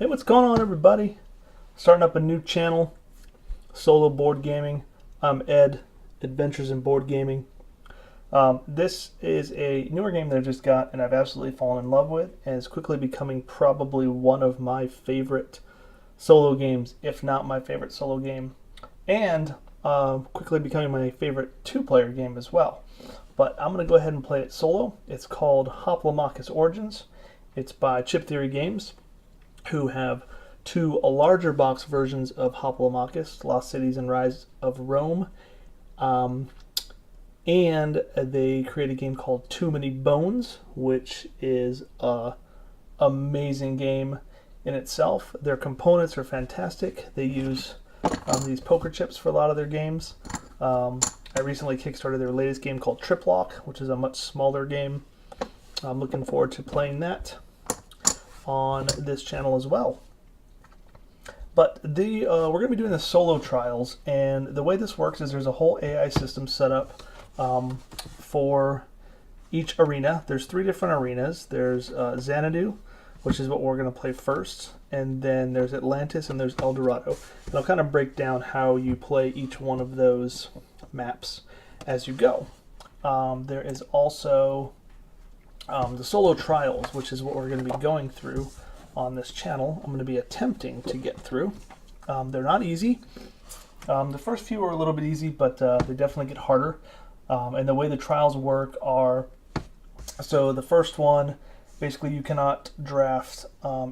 Hey, what's going on, everybody? Starting up a new channel, Solo Board Gaming. I'm Ed, Adventures in Board Gaming. This is a newer game that I just got and I've absolutely fallen in love with, and is quickly becoming probably one of my favorite solo games, if not my favorite solo game, and quickly becoming my favorite two-player game as well. But I'm going to go ahead and play it solo. It's called Hoplomachus Origins. It's by Chip Theory Games, who have two larger box versions of Hoplomachus, Lost Cities and Rise of Rome. And they create a game called Too Many Bones, which is an amazing game in itself. Their components are fantastic. They use these poker chips for a lot of their games. I recently kickstarted their latest game called Triplock, which is a much smaller game. I'm looking forward to playing that on this channel as well. But we're going to be doing the solo trials, and the way this works is there's a whole AI system set up for each arena. There's 3 different arenas. There's Xanadu, which is what we're going to play first, and then there's Atlantis, and there's El Dorado. And I'll kind of break down how you play each one of those maps as you go. There is also the solo trials, which is what we're going to be going through on this channel. I'm going to be attempting to get through. They're not easy. The first few are a little bit easy, but they definitely get harder. And the way the trials work are, so the first one, basically you cannot draft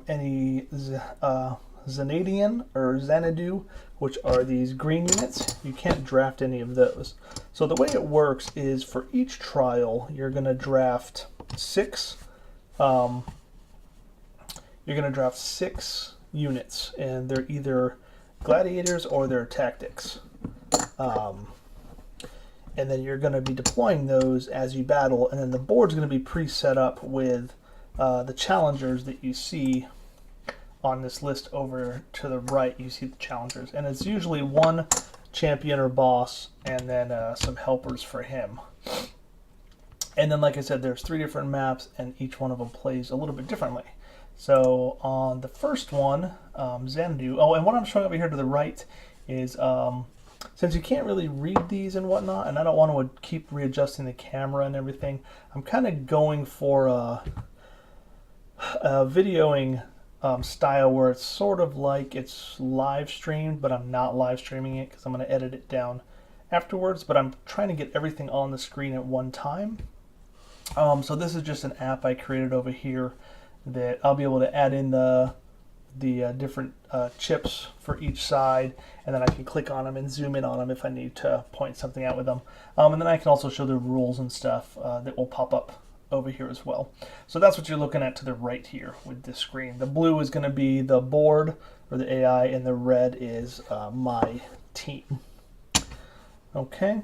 any Xanadian or Xanadu, which are these green units. You can't draft any of those. So the way it works is for each trial, you're going to draft 6. You're going to draft 6 units, and they're either gladiators or they're tactics. And then you're going to be deploying those as you battle, and then the board's going to be pre-set up with the challengers that you see on this list over to the right. You see the challengers, and it's usually one champion or boss and then some helpers for him. And then, like I said, there's 3 different maps, and each one of them plays a little bit differently. So on the first one, Xanadu, and what I'm showing over here to the right is, since you can't really read these and whatnot, and I don't want to keep readjusting the camera and everything, I'm kind of going for a videoing style where it's sort of like it's live streamed, but I'm not live streaming it because I'm going to edit it down afterwards, but I'm trying to get everything on the screen at one time. So this is just an app I created over here that I'll be able to add in the different chips for each side, and then I can click on them and zoom in on them if I need to point something out with them. And then I can also show the rules and stuff that will pop up over here as well. So that's what you're looking at to the right here with this screen. The blue is going to be the board or the AI, and the red is my team. Okay,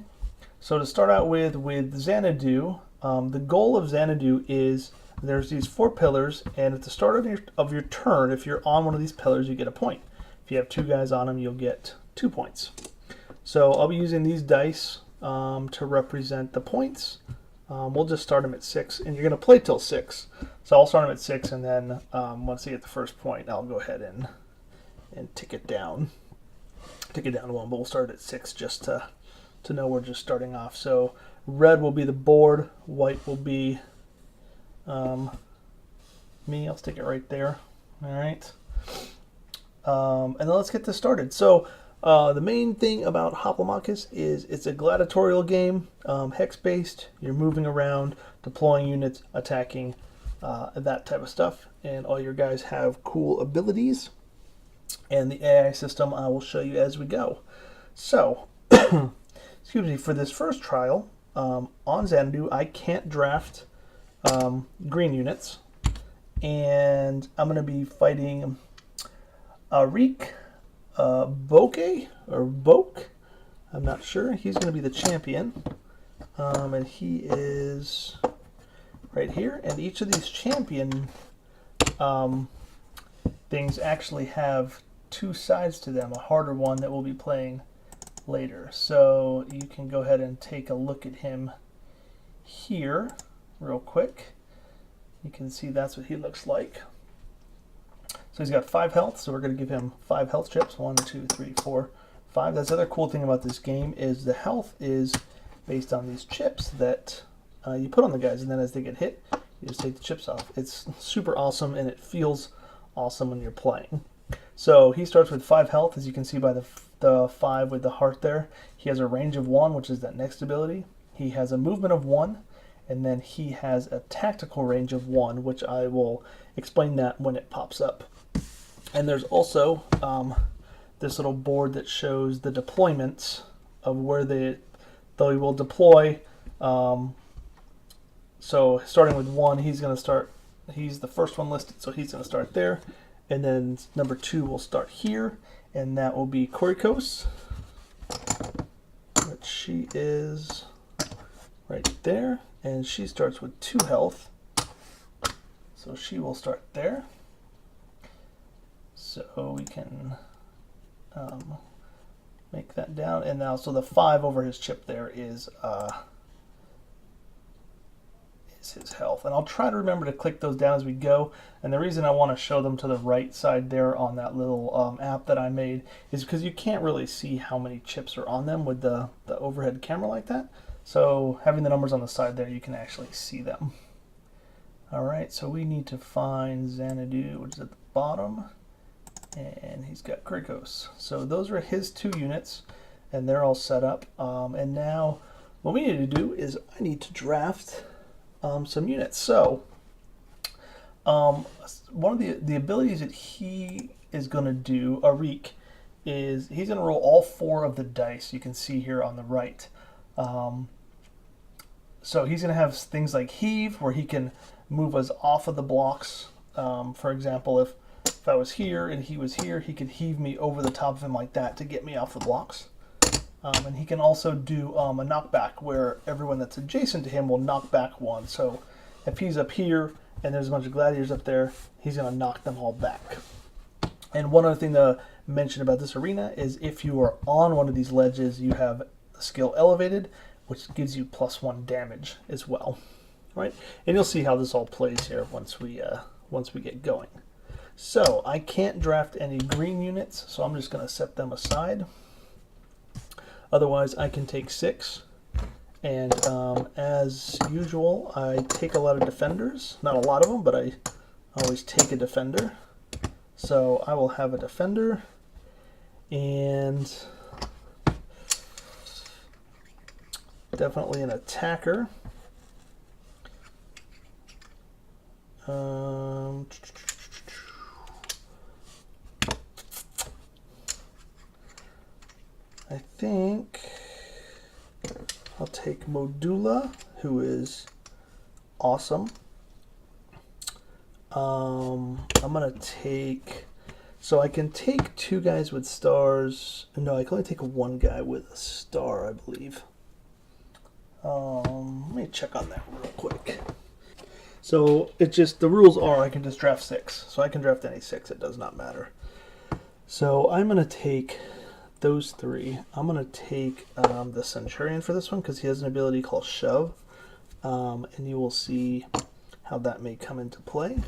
so to start out with Xanadu, the goal of Xanadu is there's these 4 pillars, and at the start of your turn, if you're on one of these pillars, you get a point. If you have 2 guys on them, you'll get 2 points. So I'll be using these dice to represent the points. We'll just start them at 6, and you're going to play till 6. So I'll start them at 6, and then once I get the first point, I'll go ahead and tick it down. Tick it down to 1, but we'll start at 6 just to know we're just starting off. So red will be the board, white will be me. I'll stick it right there. All right. And then let's get this started. So the main thing about Hoplomachus is it's a gladiatorial game, hex-based. You're moving around, deploying units, attacking, that type of stuff. And all your guys have cool abilities. And the AI system I will show you as we go. So, excuse me, for this first trial, on Xanadu, I can't draft green units, and I'm going to be fighting Arik Boke or Boke. I'm not sure. He's going to be the champion, and he is right here. And each of these champion things actually have 2 sides to them, a harder one that we'll be playing later. So you can go ahead and take a look at him here real quick. You can see that's what he looks like. So he's got 5 health, so we're going to give him 5 health chips. 1, 2, 3, 4, 5. That's the other cool thing about this game is the health is based on these chips that you put on the guys, and then as they get hit, you just take the chips off. It's super awesome, and it feels awesome when you're playing. So he starts with 5 health, as you can see by the 5 with the heart there. He has a range of 1, which is that next ability. He has a movement of 1, and then he has a tactical range of 1, which I will explain that when it pops up. And there's also this little board that shows the deployments of where they will deploy. So starting with 1, he's going to start. He's the first one listed, so he's going to start there. And then number 2 will start here, and that will be Korikos, which she is right there, and she starts with 2 health, so she will start there. So we can make that down, and now so the 5 over his chip there is his health. And I'll try to remember to click those down as we go. And the reason I want to show them to the right side there on that little app that I made is because you can't really see how many chips are on them with the overhead camera like that. So having the numbers on the side there, you can actually see them. Alright, so we need to find Xanadu, which is at the bottom. And he's got Korikos. So those are his 2 units, and they're all set up. And now what we need to do is I need to draft some units. So one of the abilities that he is going to do, Arik, is he's going to roll all 4 of the dice you can see here on the right. So he's going to have things like heave, where he can move us off of the blocks. For example, if I was here and he was here, he could heave me over the top of him like that to get me off the blocks. And he can also do a knockback, where everyone that's adjacent to him will knock back 1. So if he's up here and there's a bunch of gladiators up there, he's going to knock them all back. And one other thing to mention about this arena is if you are on one of these ledges, you have the skill elevated, which gives you +1 damage as well. Right? And you'll see how this all plays here once we get going. So I can't draft any green units, so I'm just going to set them aside. Otherwise, I can take 6, and as usual, I take a lot of defenders. Not a lot of them, but I always take a defender. So I will have a defender, and definitely an attacker. I think I'll take Modula, who is awesome. I'm going to take... So I can take 2 guys with stars. No, I can only take 1 guy with a star, I believe. Let me check on that real quick. So it's just, the rules are I can just draft 6. So I can draft any 6, it does not matter. So I'm going to take those 3. I'm going to take the Centurion for this one because he has an ability called Shove, and you will see how that may come into play.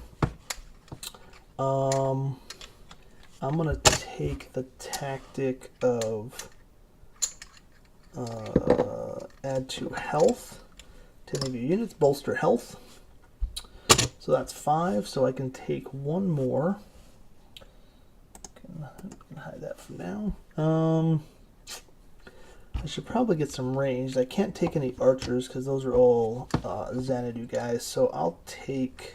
I'm going to take the tactic of add to health to any of your units, bolster health. So that's 5, so I can take 1 more. I can hide that for now. I should probably get some ranged. I can't take any archers because those are all Xanadu guys. So I'll take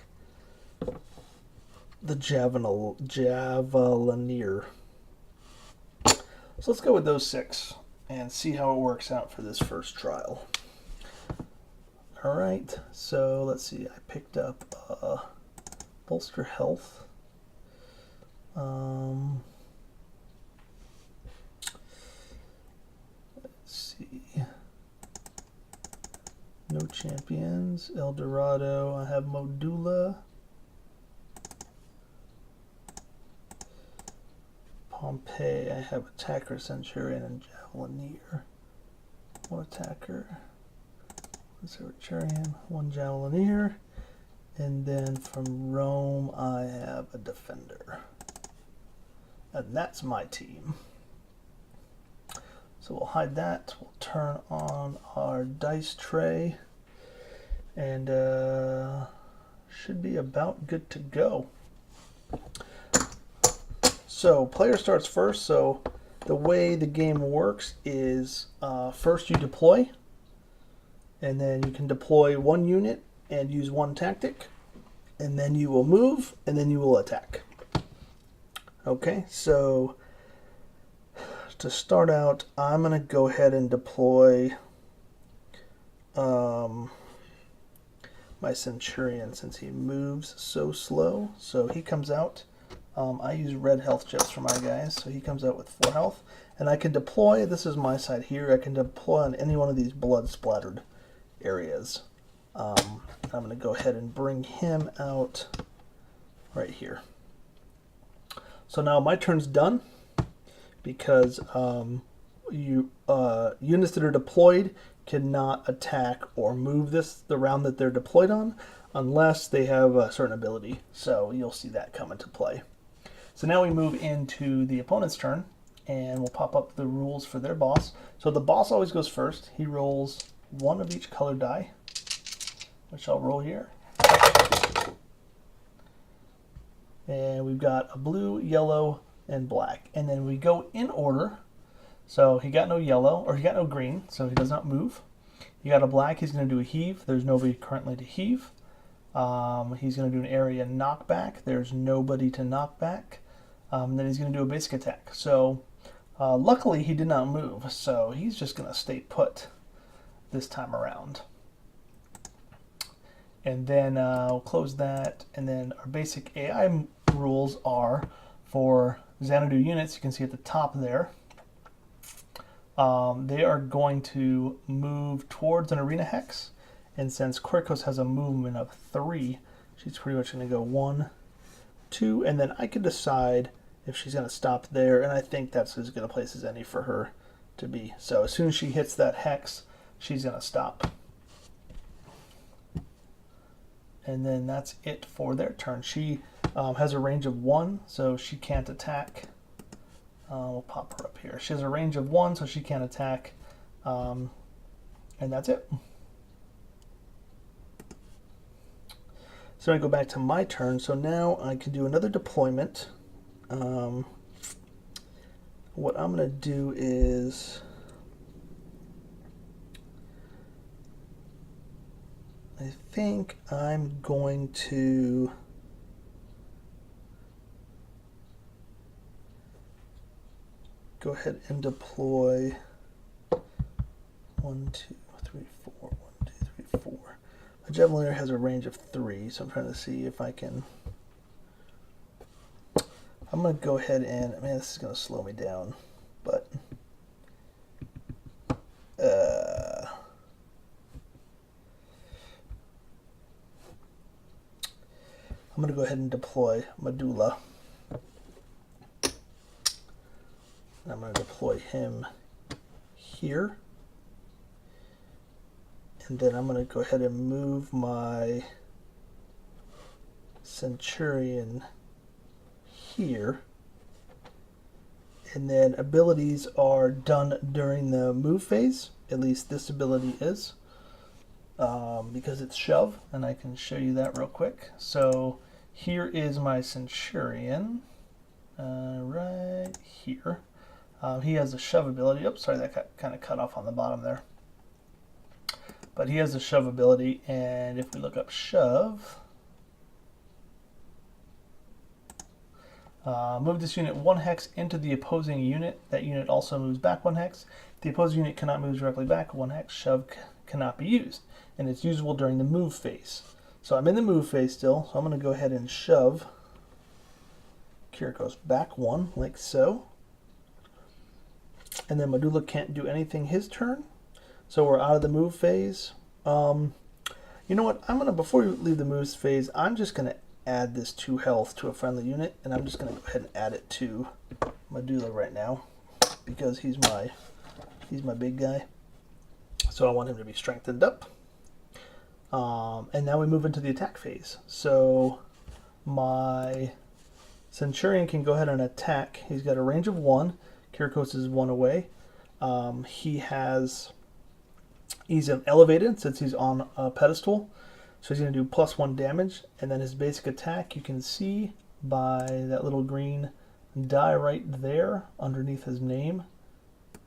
the Javelineer. So let's go with those 6 and see how it works out for this first trial. Alright, so let's see. I picked up bolster health. Let's see. No champions. El Dorado. I have Modula. Pompeii. I have attacker, Centurion, and Javelineer. 1 attacker. 1 Centurion. 1 Javelineer. And then from Rome, I have a defender. And that's my team. So we'll hide that. We'll turn on our dice tray. And should be about good to go. So player starts first. So the way the game works is first you deploy. And then you can deploy one unit and use one tactic. And then you will move, and then you will attack. Okay, so to start out, I'm going to go ahead and deploy my Centurion since he moves so slow. So he comes out. I use red health chips for my guys, so he comes out with 4 health. And I can deploy, this is my side here, I can deploy on any one of these blood-splattered areas. I'm going to go ahead and bring him out right here. So now my turn's done because units that are deployed cannot attack or move the round that they're deployed on unless they have a certain ability. So you'll see that come into play. So now we move into the opponent's turn, and we'll pop up the rules for their boss. So the boss always goes first. He rolls 1 of each color die, which I'll roll here. And we've got a blue, yellow, and black. And then we go in order. So he got no yellow, or he got no green, so he does not move. He got a black, he's going to do a heave. There's nobody currently to heave. He's going to do an area knockback. There's nobody to knock back. Then he's going to do a basic attack. So luckily he did not move, so he's just going to stay put this time around. And then we'll close that, and then our basic AI rules are for Xanadu units, you can see at the top there, they are going to move towards an arena hex, and since Quirkos has a movement of 3, she's pretty much going to go 1, 2, and then I can decide if she's going to stop there, and I think that's as good a place as any for her to be. So as soon as she hits that hex, she's going to stop. And then that's it for their turn. She has a range of 1, so she can't attack. We'll pop her up here. She has a range of 1, so she can't attack. And that's it. So I go back to my turn. So now I can do another deployment. What I'm going to do is I think I'm going to go ahead and deploy 1, 2, 3, 4, 1, 2, 3, 4. My Javeliner has a range of 3, so I'm trying to see if I can. I'm going to go ahead and, man, this is going to slow me down, but I'm going to go ahead and deploy Medulla. I'm going to deploy him here. And then I'm going to go ahead and move my Centurion here. And then abilities are done during the move phase. At least this ability is. Because it's shove, and I can show you that real quick. So here is my Centurion, right here. He has a shove ability. Oops, sorry, that kind of cut off on the bottom there. But he has a shove ability, and if we look up shove, move this unit 1 hex into the opposing unit. That unit also moves back 1 hex. The opposing unit cannot move directly back 1 hex. Shove cannot be used, and it's usable during the move phase. So I'm in the move phase still, so I'm going to go ahead and shove Quirkos back 1, like so. And then Medulla can't do anything his turn, so we're out of the move phase. You know what? Before we leave the move phase, I'm just going to add this 2 health to a friendly unit, and I'm just going to go ahead and add it to Medulla right now because he's my big guy. So I want him to be strengthened up. And now we move into the attack phase. So my Centurion can go ahead and attack. He's got a range of 1. Kyrkos is 1 away. He's elevated since he's on a pedestal. So he's going to do +1 damage. And then his basic attack, you can see by that little green die right there underneath his name,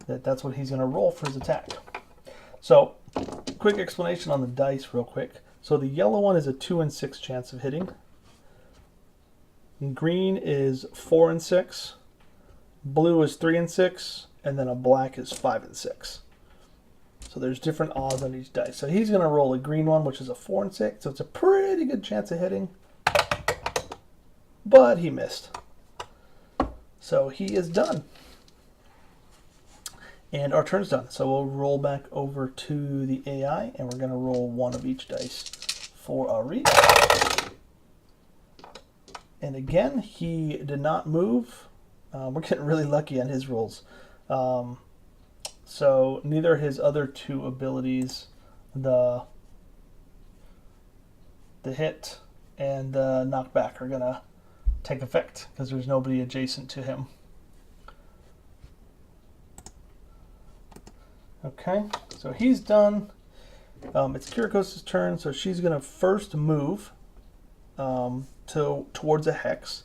that's what he's going to roll for his attack. So, quick explanation on the dice real quick. So the yellow one is a 2 in 6 chance of hitting. Green is 4 in 6. Blue is 3 in 6. And then a black is 5 in 6. So there's different odds on each dice. So he's going to roll a green one, which is a 4 in 6. So it's a pretty good chance of hitting. But he missed. So he is done. And our turn's done. So we'll roll back over to the AI, and we're going to roll 1 of each dice for our read. And again, he did not move. We're getting really lucky on his rolls. So neither his other 2 abilities, the hit and the knockback, are going to take effect because there's nobody adjacent to him. Okay, so he's done. It's Kyrkos' turn, so she's going to first move towards a hex.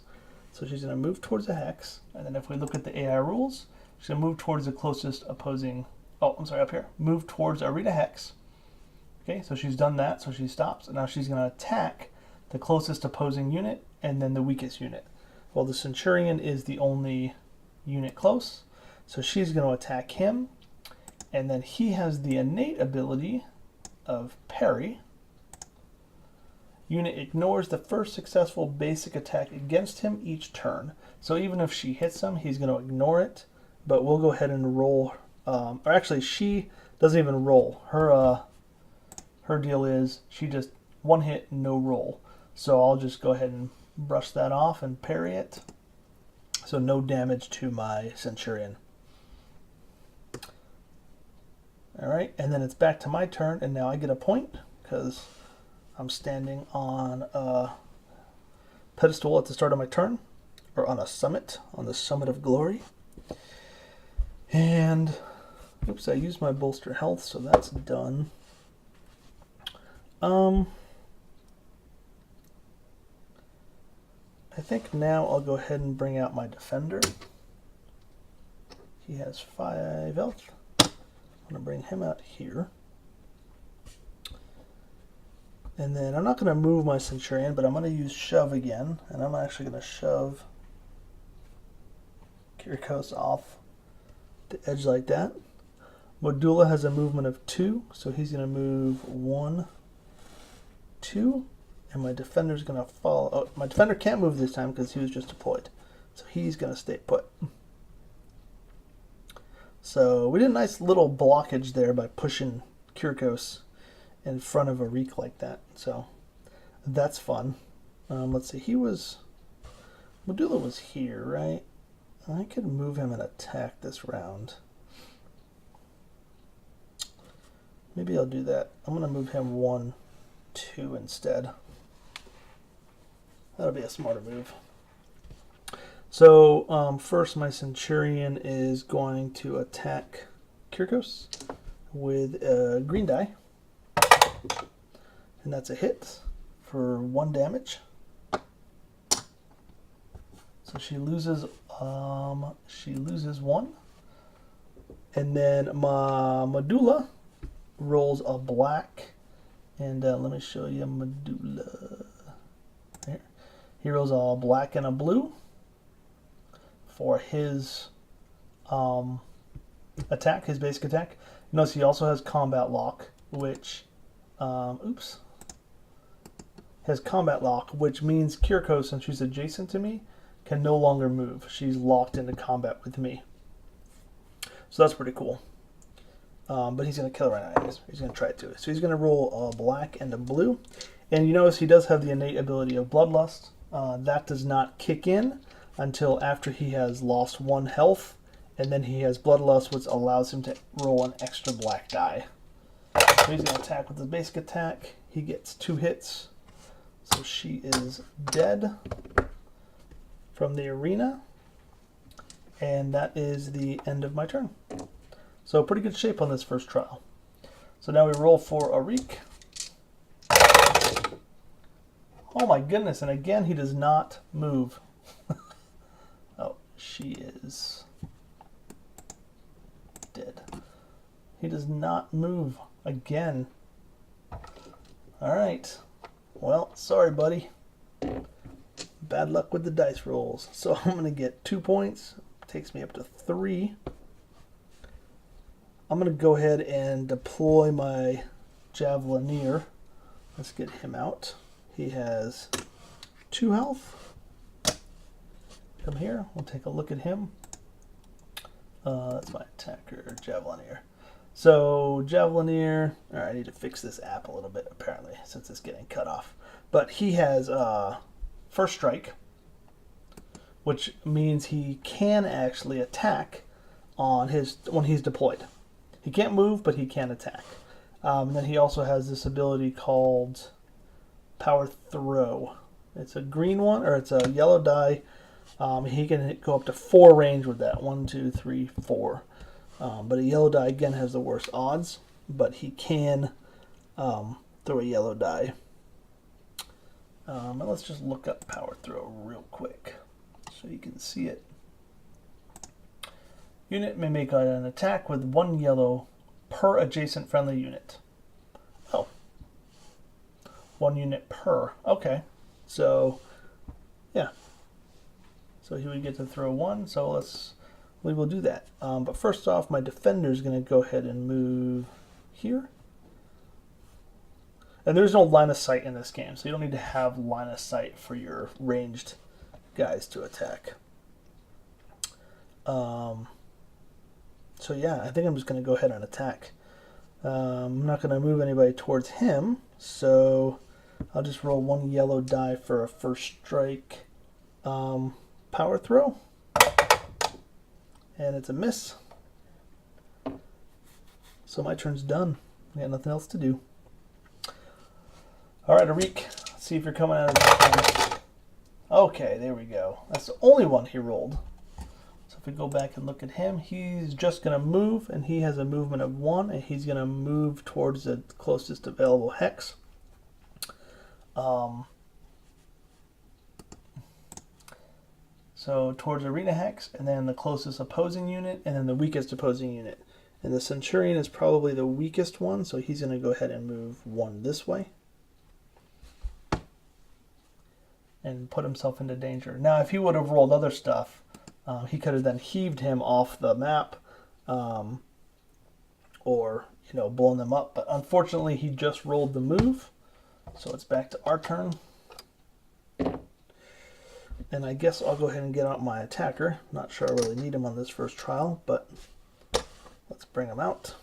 So she's going to move towards a hex, and then if we look at the AI rules, she's going to move towards the closest opposing, up here. Move towards Arena Hex. Okay, so she's done that, so she stops, and now she's going to attack the closest opposing unit and then the weakest unit. Well, the Centurion is the only unit close, so she's going to attack him. And then he has the innate ability of parry. Unit ignores the first successful basic attack against him each turn. So even if she hits him, he's going to ignore it. But we'll go ahead and roll. Or actually, she doesn't even roll. Her deal is she just 1 hit, no roll. So I'll just go ahead and brush that off and parry it. So no damage to my Centurion. Alright, and then it's back to my turn, and now I get a point because I'm standing on a pedestal at the start of my turn, or on a summit, on the summit of glory. And, oops, I used my bolster health, so that's done. I think now I'll go ahead and bring out my defender. He has 5 health. I'm going to bring him out here. And then I'm not going to move my Centurion, but I'm going to use shove again. And I'm actually going to shove Kyrkos off the edge like that. Modula has a movement of 2, so he's going to move 1, 2. And my defender's going to follow. Oh, my defender can't move this time because he was just deployed. So he's going to stay put. So we did a nice little blockage there by pushing Kyrkos in front of a reek like that. So that's fun. Let's see, Modula was here, right? I could move him and attack this round. Maybe I'll do that. I'm going to move him 1, 2 instead. That'll be a smarter move. So first my Centurion is going to attack Kyrkos with a green die. And that's a hit for 1 damage. So she loses 1. And then my Modula rolls a black. And let me show you Modula. Here. He rolls a black and a blue for his attack, his basic attack. Notice he also has combat lock, which has combat lock, which means Kyrkos, since she's adjacent to me, can no longer move. She's locked into combat with me. So that's pretty cool. But he's going to kill her right now. He's going to try it too. So he's going to roll a black and a blue. And you notice he does have the innate ability of Bloodlust. That does not kick in until after he has lost 1 health. And then he has Bloodlust, which allows him to roll an extra black die. So he's going to attack with his basic attack. He gets 2 hits. So she is dead from the arena. And that is the end of my turn. So pretty good shape on this first trial. So now we roll for Arik. Oh my goodness, and again he does not move. Oh, she is dead. He does not move again. Alright. Well, sorry buddy. Bad luck with the dice rolls. So I'm going to get 2 points. Takes me up to 3. I'm going to go ahead and deploy my Javelineer. Let's get him out. He has 2 health. Come here. We'll take a look at him. That's my attacker, Javelineer. So, Javelineer. Alright, I need to fix this app a little bit, apparently, since it's getting cut off. But he has first strike, which means he can actually attack on when he's deployed. He can't move, but he can attack. And then he also has this ability called Power Throw. It's a green one, or it's a yellow die. He can go up to 4 range with that. 1, 2, 3, 4. But a yellow die, again, has the worst odds. But he can throw a yellow die. And let's just look up Power Throw real quick so you can see it. Unit may make an attack with 1 yellow per adjacent friendly unit. Oh. 1 unit per. Okay. So, yeah. So he would get to throw 1. So we will do that. But first off, my defender is going to go ahead and move here. And there's no line of sight in this game, so you don't need to have line of sight for your ranged guys to attack. So yeah, I think I'm just going to go ahead and attack. I'm not going to move anybody towards him, so I'll just roll 1 yellow die for a first strike power throw. And it's a miss. So my turn's done. I got nothing else to do. Alright, Arik, let's see if you're coming out of this one. Okay, there we go. That's the only one he rolled. So if we go back and look at him, he's just going to move, and he has a movement of 1, and he's going to move towards the closest available hex. So towards Arena Hex, and then the closest opposing unit, and then the weakest opposing unit. And the Centurion is probably the weakest one, so he's going to go ahead and move 1 this way. And put himself into danger. Now, if he would have rolled other stuff, he could have then heaved him off the map, or blown them up. But unfortunately, he just rolled the move, so it's back to our turn. And I guess I'll go ahead and get out my attacker. Not sure I really need him on this first trial, but let's bring him out.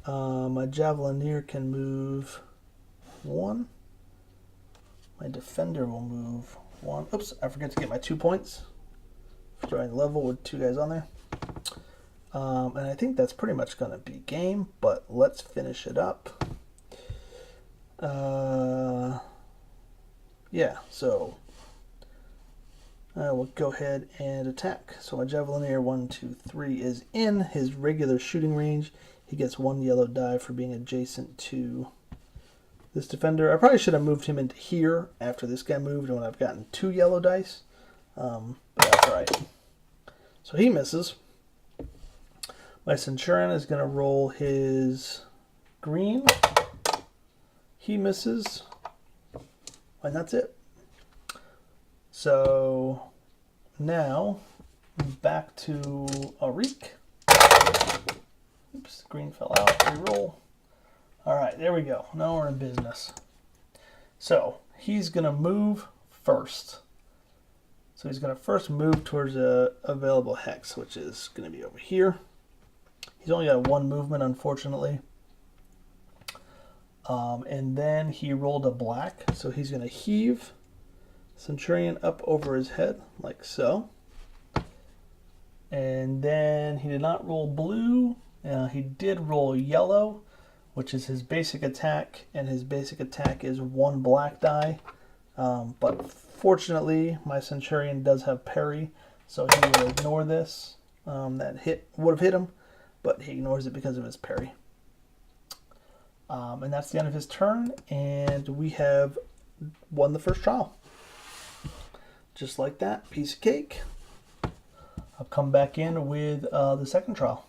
My Javelineer can move 1. My defender will move 1. Oops, I forgot to get my 2 points. Throwing level with 2 guys on there. And I think that's pretty much going to be game, but let's finish it up. Yeah, so I will go ahead and attack. So my Javelineer 1, 2, 3 is in his regular shooting range. He gets 1 yellow die for being adjacent to this defender. I probably should have moved him into here after this guy moved, and when I've gotten 2 yellow dice. But that's alright. So he misses. My Centurion is going to roll his green. He misses. And that's it. So now back to Arik. Oops, the green fell out. Reroll. Alright, there we go. Now we're in business. So he's going to move first. So he's going to first move towards a available hex, which is going to be over here. He's only got 1 movement, unfortunately. And then he rolled a black, so he's going to heave Centurion up over his head, like so. And then he did not roll blue. He did roll yellow, which is his basic attack, and his basic attack is 1 black die. But Fortunately, my Centurion does have parry, so he will ignore this. That hit would have hit him, but he ignores it because of his parry. And that's the end of his turn, and we have won the first trial. Just like that, piece of cake. I'll come back in with the second trial.